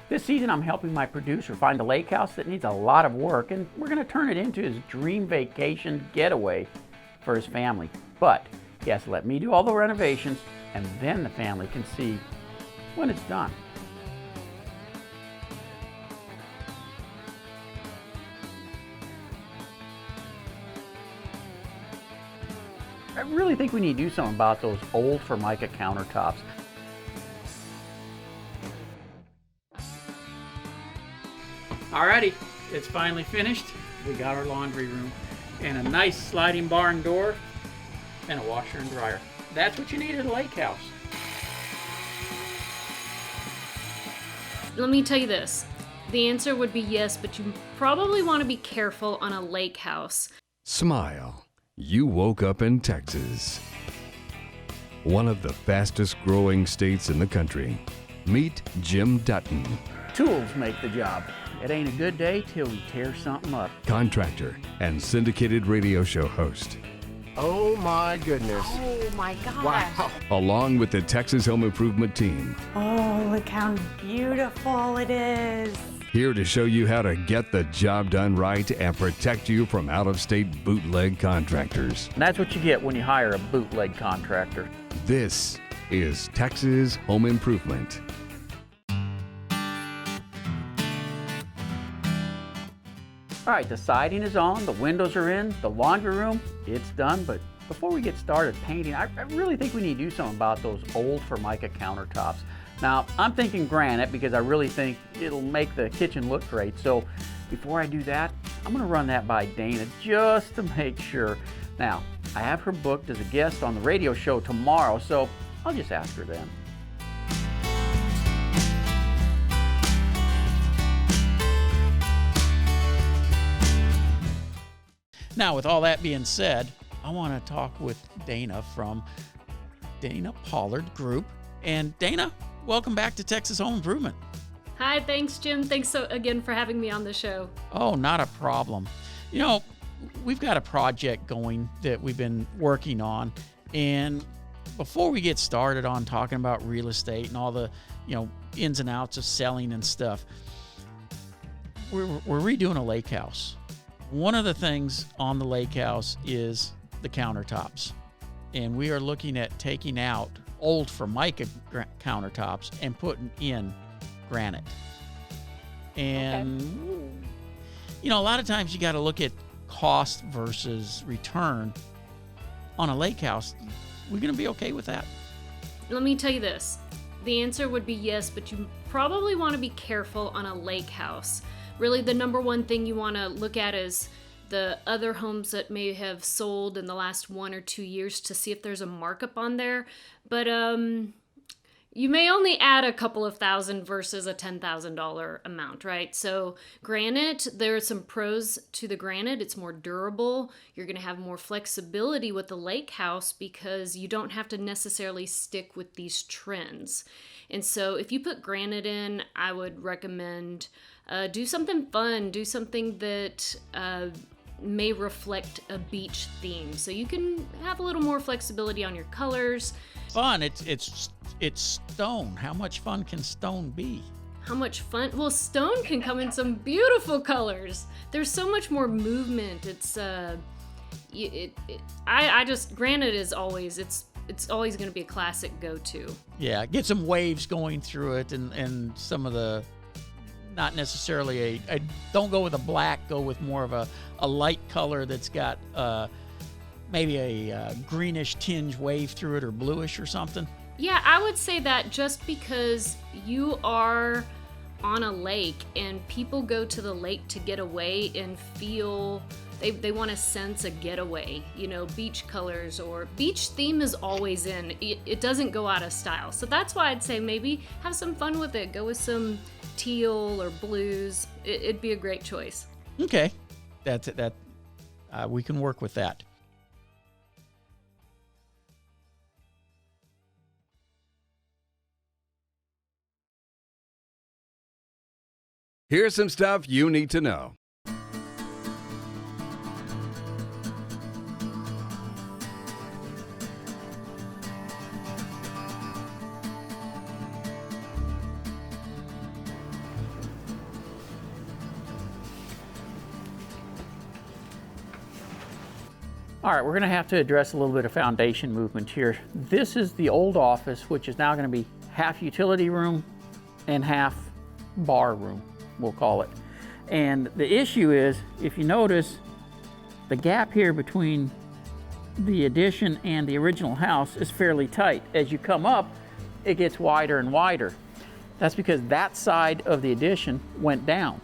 This season I'm helping my producer find a lake house that needs a lot of work, and we're going to turn it into his dream vacation getaway for his family. But he has to let me do all the renovations, and then the family can see when it's done. I really think we need to do something about those old Formica countertops. Alrighty, it's finally finished. We got our laundry room and a nice sliding barn door and a washer and dryer. That's what you need at a lake house. Let me tell you this. The answer would be yes, but you probably want to be careful on a lake house. Smile. You woke up in Texas, one of the fastest growing states in the country. Meet Jim Dutton, Tools make the job. It ain't a good day till we tear something up. contractor and syndicated radio show host, Oh my goodness. Oh my gosh. Wow. along with the Texas Home Improvement team. Oh, look how beautiful it is. Here to show you how to get the job done right and protect you from out-of-state bootleg contractors. And that's what you get when you hire a bootleg contractor. This is Texas Home Improvement. All right, the siding is on, the windows are in, the laundry room, it's done. But before we get started painting, I really think we need to do something about those old Formica countertops. Now, I'm thinking granite because I really think it'll make the kitchen look great. So before I do that, I'm gonna run that by Dana just to make sure. Now, I have her booked as a guest on the radio show tomorrow, so I'll just ask her then. Now, with all that being said, I want to talk with Dana from Dana Pollard Group. And Dana, welcome back to Texas Home Improvement. Hi, thanks, Jim. Thanks again for having me on the show. Oh, not a problem. You know, we've got a project going that we've been working on. And before we get started on talking about real estate and all the, ins and outs of selling and stuff, we're redoing a lake house. One of the things on the lake house is the countertops. And we are looking at taking out old Formica countertops and putting in granite. And, a lot of times you got to look at cost versus return. On a lake house, we're going to be okay with that. Let me tell you this. The answer would be yes, but you probably want to be careful on a lake house. Really, the number one thing you want to look at is the other homes that may have sold in the last 1 or 2 years to see if there's a markup on there. But you may only add a couple of thousand versus a $10,000 amount, right? So granite, there are some pros to the granite. It's more durable. You're going to have more flexibility with the lake house because you don't have to necessarily stick with these trends. And so if you put granite in, I would recommend do something fun, do something that may reflect a beach theme. So you can have a little more flexibility on your colors. Fun, it's stone. How much fun can stone be? How much fun? Well, stone can come in some beautiful colors. There's so much more movement. It's granite is always, it's always going to be a classic go-to. Yeah, get some waves going through it and some of the, not necessarily don't go with a black, go with more of a light color that's got maybe a greenish tinge wave through it or bluish or something. Yeah, I would say that just because you are on a lake and people go to the lake to get away and feel they want to sense a getaway, beach colors or beach theme is always in. It doesn't go out of style. So that's why I'd say maybe have some fun with it. Go with some teal or blues. It'd be a great choice. Okay, that's it. We can work with that. Here's some stuff you need to know. All right, we're gonna have to address a little bit of foundation movement here. This is the old office, which is now gonna be half utility room and half bar room, we'll call it. And the issue is, if you notice, the gap here between the addition and the original house is fairly tight. As you come up, it gets wider and wider. That's because that side of the addition went down.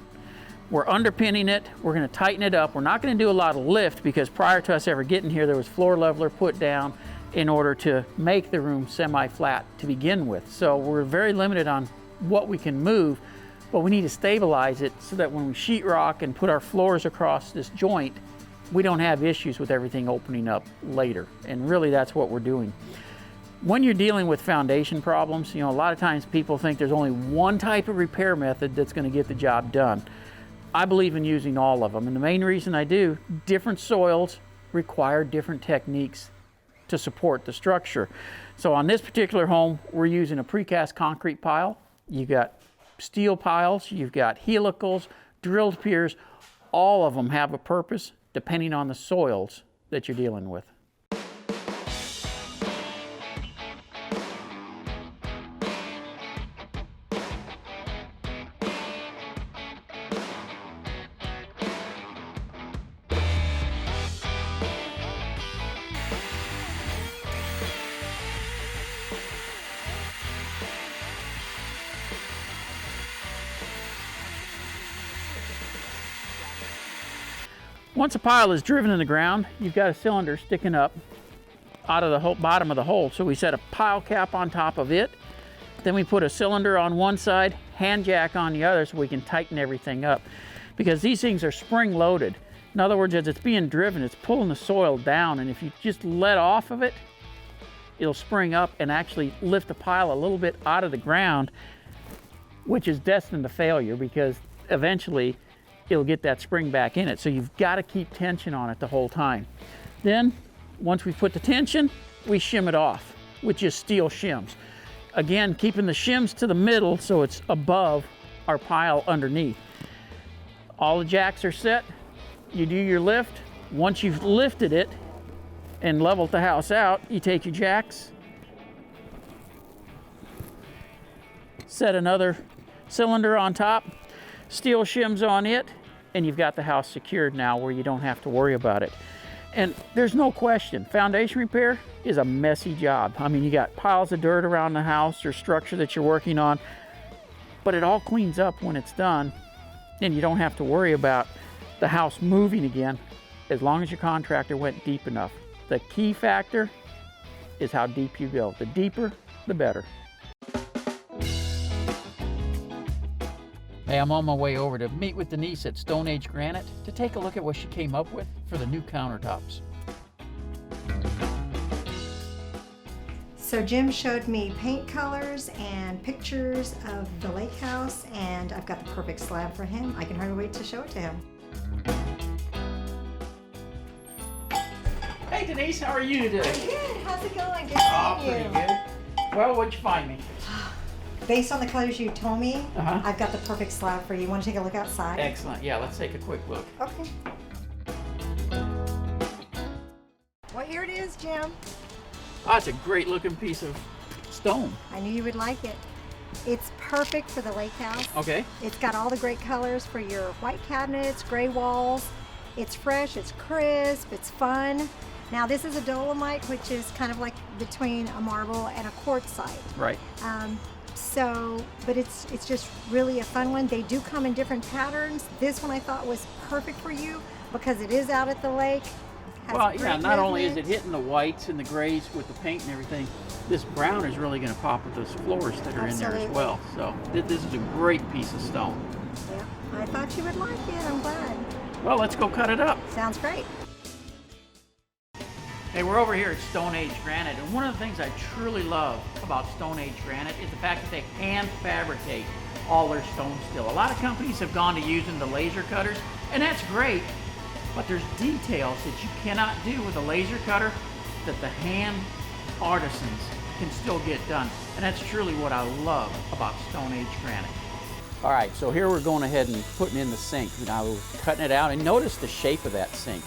We're underpinning it, we're gonna tighten it up. We're not gonna do a lot of lift because prior to us ever getting here, there was floor leveler put down in order to make the room semi-flat to begin with. So we're very limited on what we can move, but we need to stabilize it so that when we sheetrock and put our floors across this joint, we don't have issues with everything opening up later. And really that's what we're doing. When you're dealing with foundation problems, a lot of times people think there's only one type of repair method that's gonna get the job done. I believe in using all of them, and the main reason I do, different soils require different techniques to support the structure. So on this particular home, we're using a precast concrete pile. You've got steel piles, you've got helicals, drilled piers. All of them have a purpose depending on the soils that you're dealing with. Once a pile is driven in the ground, you've got a cylinder sticking up out of the bottom of the hole. So we set a pile cap on top of it. Then we put a cylinder on one side, hand jack on the other so we can tighten everything up. Because these things are spring loaded. In other words, as it's being driven, it's pulling the soil down, and if you just let off of it, it'll spring up and actually lift the pile a little bit out of the ground, which is destined to failure because eventually it'll get that spring back in it. So you've got to keep tension on it the whole time. Then, once we put the tension, we shim it off with just steel shims. Again, keeping the shims to the middle so it's above our pile underneath. All the jacks are set. You do your lift. Once you've lifted it and leveled the house out, you take your jacks, set another cylinder on top, steel shims on it, and you've got the house secured now where you don't have to worry about it. And there's no question, foundation repair is a messy job. I mean, you got piles of dirt around the house or structure that you're working on, but it all cleans up when it's done, and you don't have to worry about the house moving again as long as your contractor went deep enough. The key factor is how deep you go. The deeper, the better. Hey, I'm on my way over to meet with Denise at Stone Age Granite to take a look at what she came up with for the new countertops. So Jim showed me paint colors and pictures of the lake house, and I've got the perfect slab for him. I can hardly wait to show it to him. Hey Denise, how are you today? Good, how's it going? Good Pretty good. Well, what'd you find me? Based on the colors you told me, Uh-huh. I've got the perfect slab for you. Want to take a look outside? Excellent. Yeah, let's take a quick look. Okay. Well, here it is, Jim. Oh, it's a great looking piece of stone. I knew you would like it. It's perfect for the lake house. Okay. It's got all the great colors for your white cabinets, gray walls. It's fresh, it's crisp, it's fun. Now this is a dolomite, which is kind of like between a marble and a quartzite. Right. But it's just really a fun one. They do come in different patterns. This one I thought was perfect for you because it is out at the lake. Has Well, great yeah, not only is it movement. hitting the whites and the grays with the paint and everything, this brown is really going to pop with those floors that are in there as Absolutely. well. So this is a great piece of stone. Yeah, I thought you would like it. I'm glad. Well, let's go cut it up. Sounds great. Hey, we're over here at Stone Age Granite, and one of the things I truly love about Stone Age Granite is the fact that they hand fabricate all their stone still. A lot of companies have gone to using the laser cutters, and that's great, but there's details that you cannot do with a laser cutter that the hand artisans can still get done, and that's truly what I love about Stone Age Granite. All right, so here we're going ahead and putting in the sink. Now we're cutting it out, and notice the shape of that sink.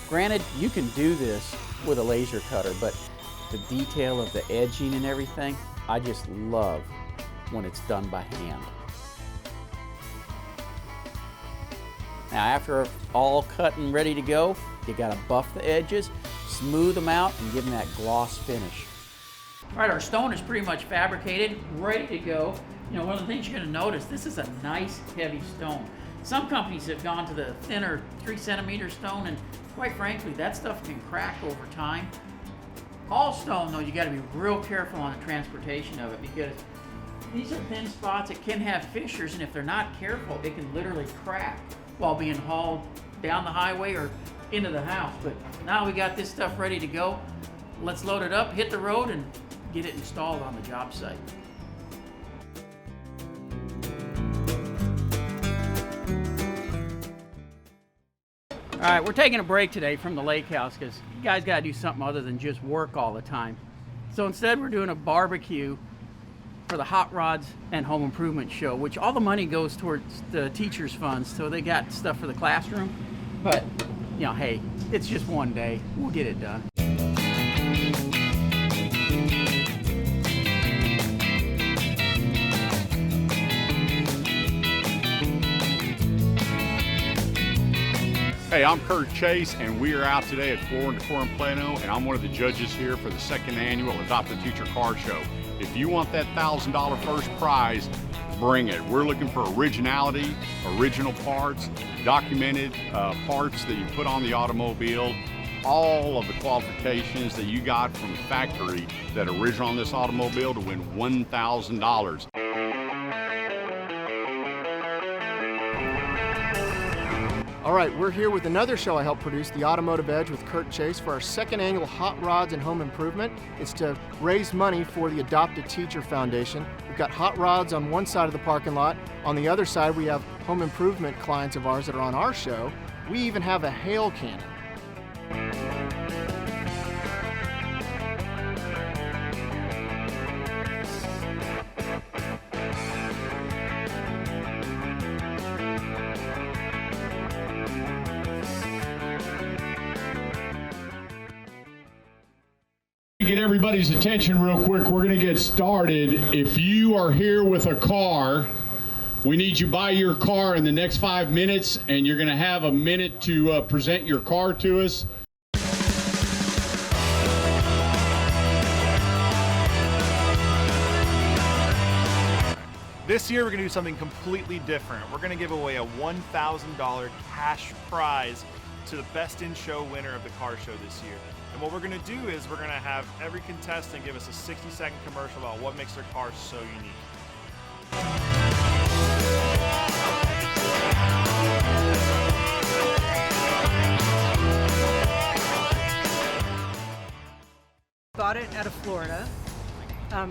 Granted, you can do this with a laser cutter, but the detail of the edging and everything, I just love when it's done by hand. Now after all cut and ready to go, you gotta buff the edges, smooth them out, and give them that gloss finish. All right, our stone is pretty much fabricated, ready to go. You know, one of the things you're gonna notice, this is a nice heavy stone. Some companies have gone to the thinner 3-centimeter stone, and quite frankly, that stuff can crack over time. All stone though, you gotta be real careful on the transportation of it, because these are thin spots. It can have fissures, and if they're not careful, it can literally crack while being hauled down the highway or into the house. But now we got this stuff ready to go. Let's load it up, hit the road, and get it installed on the job site. All right, we're taking a break today from the lake house because you guys got to do something other than just work all the time. So instead, we're doing a barbecue for the Hot Rods and Home Improvement Show, which all the money goes towards the teachers' funds. So they got stuff for the classroom. But, you know, hey, it's just one day. We'll get it done. Hey, I'm Kurt Chase, and we are out today at 4 and Decor in Plano, and I'm one of the judges here for the second annual Adopt a Teacher Car Show. If you want that $1,000 first prize, bring it. We're looking for originality, original parts, documented parts that you put on the automobile, all of the qualifications that you got from the factory that are original on this automobile to win $1,000. All right, we're here with another show I helped produce, The Automotive Edge with Kurt Chase, for our second annual Hot Rods and Home Improvement. It's to raise money for the Adopt a Teacher Foundation. We've got hot rods on one side of the parking lot. On the other side, we have home improvement clients of ours that are on our show. We even have a hail cannon. Get everybody's attention real quick. We're going to get started. If you are here with a car, we need you by your car in the next 5 minutes, and you're going to have a minute to present your car to us. This year we're going to do something completely different. We're going to give away a $1,000 cash prize to the best in show winner of the car show this year. And what we're going to do is we're going to have every contestant give us a 60-second commercial about what makes their car so unique. Bought it out of Florida,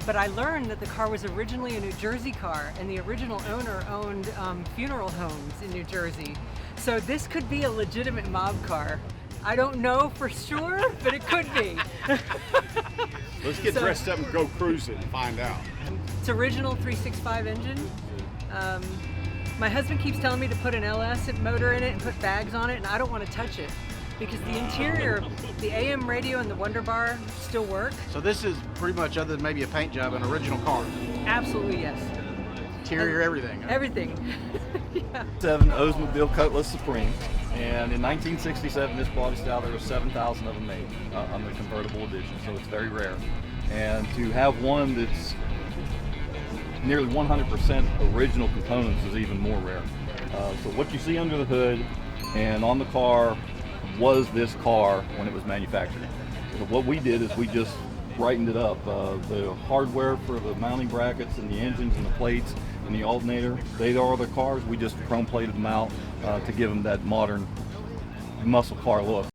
but I learned that the car was originally a New Jersey car, and the original owner owned funeral homes in New Jersey. So this could be a legitimate mob car. I don't know for sure, but it could be. Let's get dressed up and go cruise it and find out. It's original 365 engine. My husband keeps telling me to put an LS motor in it and put bags on it, and I don't want to touch it because the interior, the AM radio and the Wonder Bar still work. So this is pretty much, other than maybe a paint job, an original car. Absolutely, yes. Interior, everything. Everything. Yeah. 7 Oldsmobile Cutlass Supreme. And in 1967, this quality style, there were 7,000 of them made on the convertible edition, so it's very rare. And to have one that's nearly 100% original components is even more rare. So what you see under the hood and on the car was this car when it was manufactured. So what we did is we just brightened it up. The hardware for the mounting brackets and the engines and the plates and the alternator, they are the cars. We just chrome plated them out to give them that modern muscle car look.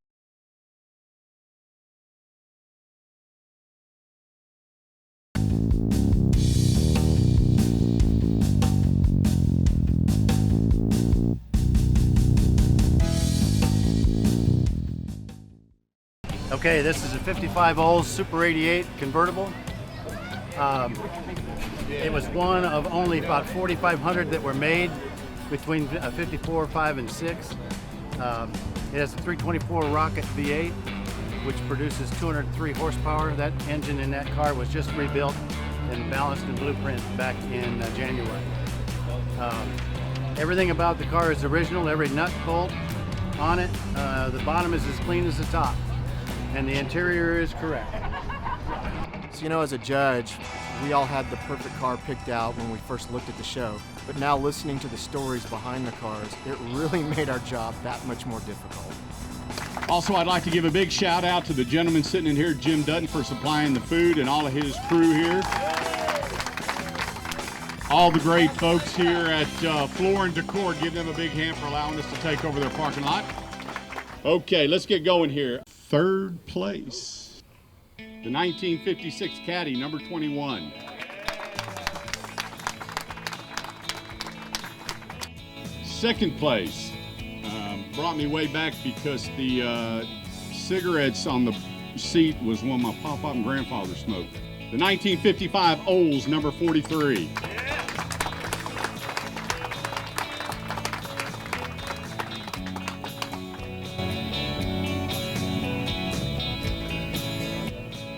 Okay, this is a 55 Olds Super 88 convertible. It was one of only about 4,500 that were made between 54, 5, and 6. It has a 324 Rocket V8, which produces 203 horsepower. That engine in that car was just rebuilt and balanced in blueprint back in January. Everything about the car is original, every nut bolt on it. The bottom is as clean as the top, and the interior is correct. So, you know, as a judge, we all had the perfect car picked out when we first looked at the show, but now listening to the stories behind the cars, it really made our job that much more difficult. Also, I'd like to give a big shout out to the gentleman sitting in here, Jim Dutton, for supplying the food, and all of his crew here. All the great folks here at Floor and Decor, give them a big hand for allowing us to take over their parking lot. Okay, let's get going here. Third place, the 1956 Caddy, number 21. Second place, brought me way back because the cigarettes on the seat was one my pop-up and grandfather smoked. The 1955 Olds, number 43.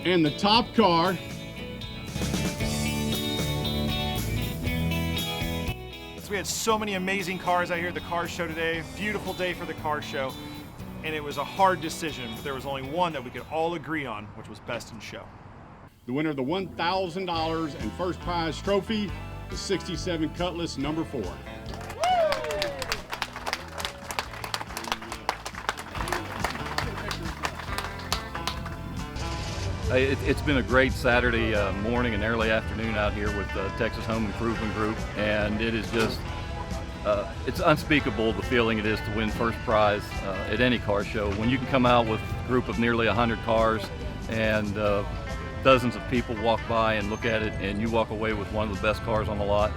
And the top car, we had so many amazing cars out here at the car show today. Beautiful day for the car show. And it was a hard decision, but there was only one that we could all agree on, which was best in show. the winner of the $1,000 and first prize trophy, the 67 Cutlass number 4. It's been a great Saturday morning and early afternoon out here with Texas Home Improvement Group, and it is just, it's unspeakable the feeling it is to win first prize at any car show. When you can come out with a group of nearly 100 cars and dozens of people walk by and look at it, and you walk away with one of the best cars on the lot,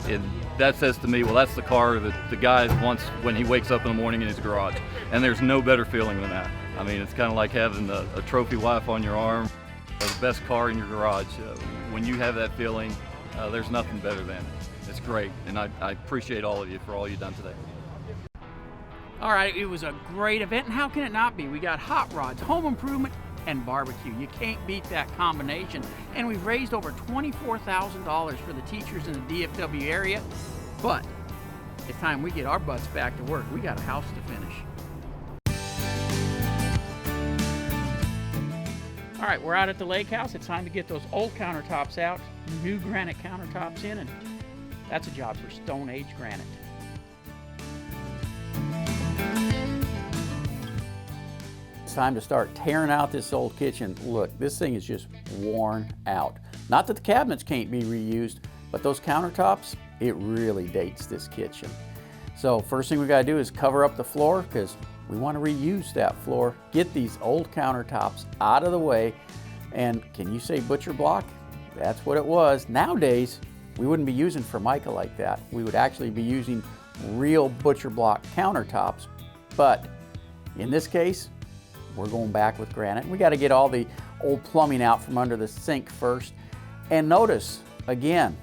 and that says to me, well, that's the car that the guy wants when he wakes up in the morning in his garage. And there's no better feeling than that. I mean, it's kind of like having a trophy wife on your arm, or the best car in your garage. When you have that feeling, there's nothing better than it. It's great, and I appreciate all of you for all you've done today. All right, it was a great event, and how can it not be? We got hot rods, home improvement, and barbecue. You can't beat that combination. And we've raised over $24,000 for the teachers in the DFW area. But it's time we get our butts back to work. We got a house to finish. All right, we're out at the lake house. It's time to get those old countertops out, new granite countertops in, and that's a job for Stone Age granite. It's time to start tearing out this old kitchen. Look, this thing is just worn out. Not that the cabinets can't be reused, but those countertops, it really dates this kitchen. So first thing we gotta do is cover up the floor, because we want to reuse that floor, get these old countertops out of the way. And can you say butcher block? That's what it was. Nowadays, we wouldn't be using Formica like that. We would actually be using real butcher block countertops. But in this case, we're going back with granite. We got to get all the old plumbing out from under the sink first. And notice, again,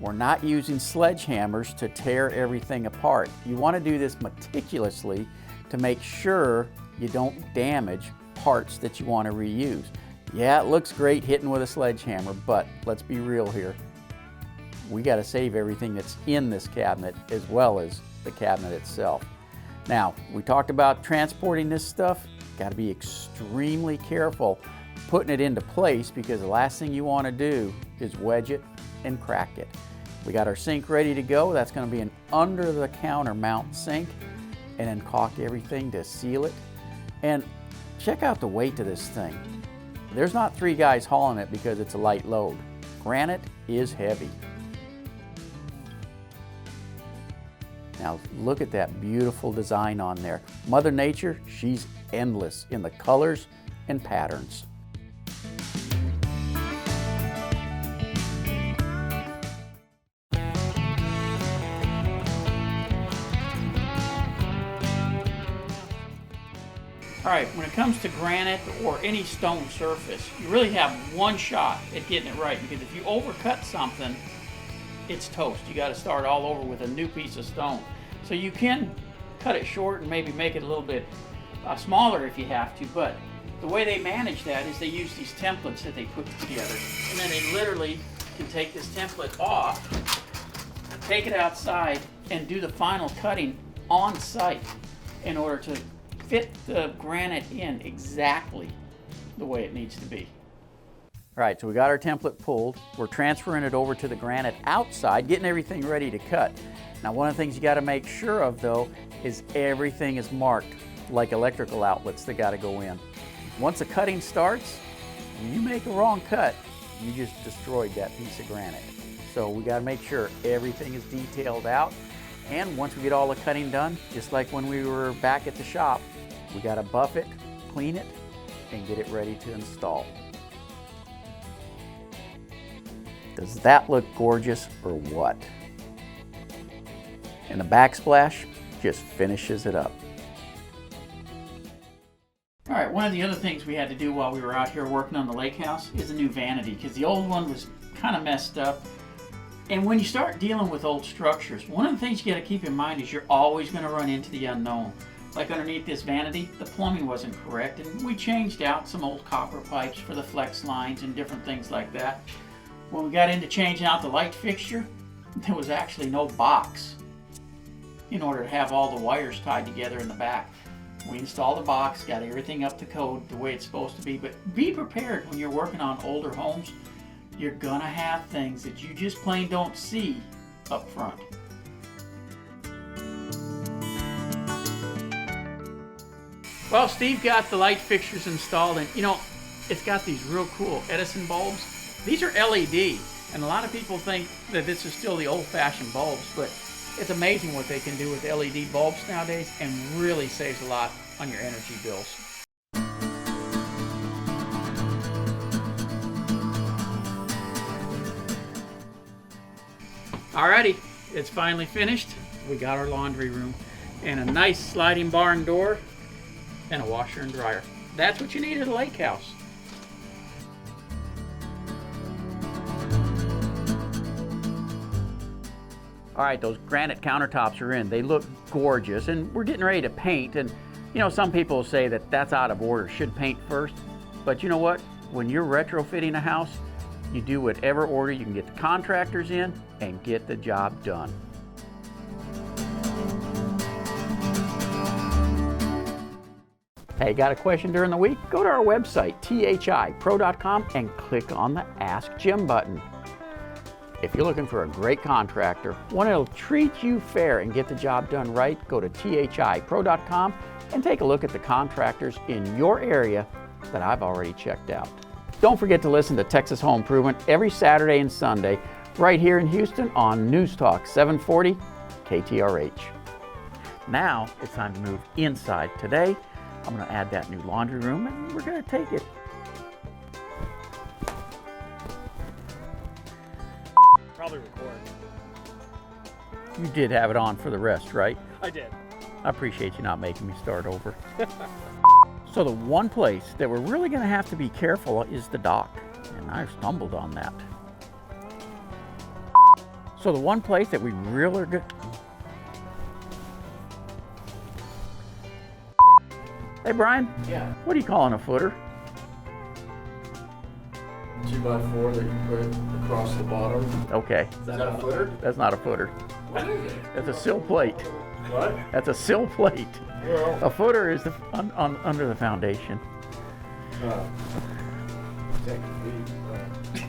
we're not using sledgehammers to tear everything apart. You want to do this meticulously to make sure you don't damage parts that you want to reuse. Yeah, it looks great hitting with a sledgehammer, but let's be real here. We got to save everything that's in this cabinet as well as the cabinet itself. Now, we talked about transporting this stuff. Got to be extremely careful putting it into place, because the last thing you want to do is wedge it and crack it. We got our sink ready to go. That's going to be an under the counter mount sink, and then caulk everything to seal it. And check out the weight of this thing. There's not 3 guys hauling it because it's a light load. Granite is heavy. Now look at that beautiful design on there. Mother Nature, she's endless in the colors and patterns. All right, when it comes to granite or any stone surface, you really have one shot at getting it right, because if you overcut something, it's toast. You got to start all over with a new piece of stone. So you can cut it short and maybe make it a little bit smaller if you have to, but the way they manage that is they use these templates that they put together, and then they literally can take this template off, take it outside, and do the final cutting on site in order to fit the granite in exactly the way it needs to be. All right, so we got our template pulled. We're transferring it over to the granite outside, getting everything ready to cut. Now, one of the things you got to make sure of, though, is everything is marked, like electrical outlets that got to go in. Once the cutting starts, when you make a wrong cut, you just destroyed that piece of granite. So we got to make sure everything is detailed out. And once we get all the cutting done, just like when we were back at the shop, we got to buff it, clean it, and get it ready to install. Does that look gorgeous or what? And the backsplash just finishes it up. All right, one of the other things we had to do while we were out here working on the lake house is a new vanity, because the old one was kind of messed up. And when you start dealing with old structures, one of the things you got to keep in mind is you're always going to run into the unknown. Like underneath this vanity, the plumbing wasn't correct, and we changed out some old copper pipes for the flex lines and different things like that. When we got into changing out the light fixture, there was actually no box in order to have all the wires tied together in the back. We installed a box, got everything up to code the way it's supposed to be, but be prepared when you're working on older homes. You're gonna have things that you just plain don't see up front. Well, Steve got the light fixtures installed, and you know, it's got these real cool Edison bulbs. These are LED, and a lot of people think that this is still the old-fashioned bulbs, but it's amazing what they can do with LED bulbs nowadays, and really saves a lot on your energy bills. Alrighty, it's finally finished. We got our laundry room and a nice sliding barn door and a washer and dryer. That's what you need at a lake house. All right, those granite countertops are in. They look gorgeous, and we're getting ready to paint. And you know, some people say that that's out of order, should paint first. But you know what? When you're retrofitting a house, you do whatever order you can get the contractors in and get the job done. Hey, got a question during the week? Go to our website, thipro.com, and click on the Ask Jim button. If you're looking for a great contractor, one that'll treat you fair and get the job done right, go to thipro.com and take a look at the contractors in your area that I've already checked out. Don't forget to listen to Texas Home Improvement every Saturday and Sunday right here in Houston on News Talk 740 KTRH. Now it's time to move inside. Today, I'm going to add that new laundry room, and we're going to take it. Probably record. You did have it on for the rest, right? I did. I appreciate you not making me start over. So the one place that we're really going to have to be careful is the dock, and I stumbled on that. So the one place that we really are good. Hey Brian. Yeah. What are you calling a footer? 2x4 that you put across the bottom. Okay. Is that a footer? That's not a footer. What is it? That's a sill plate. What? That's a sill plate. Well, a footer is under the foundation. Take a beat.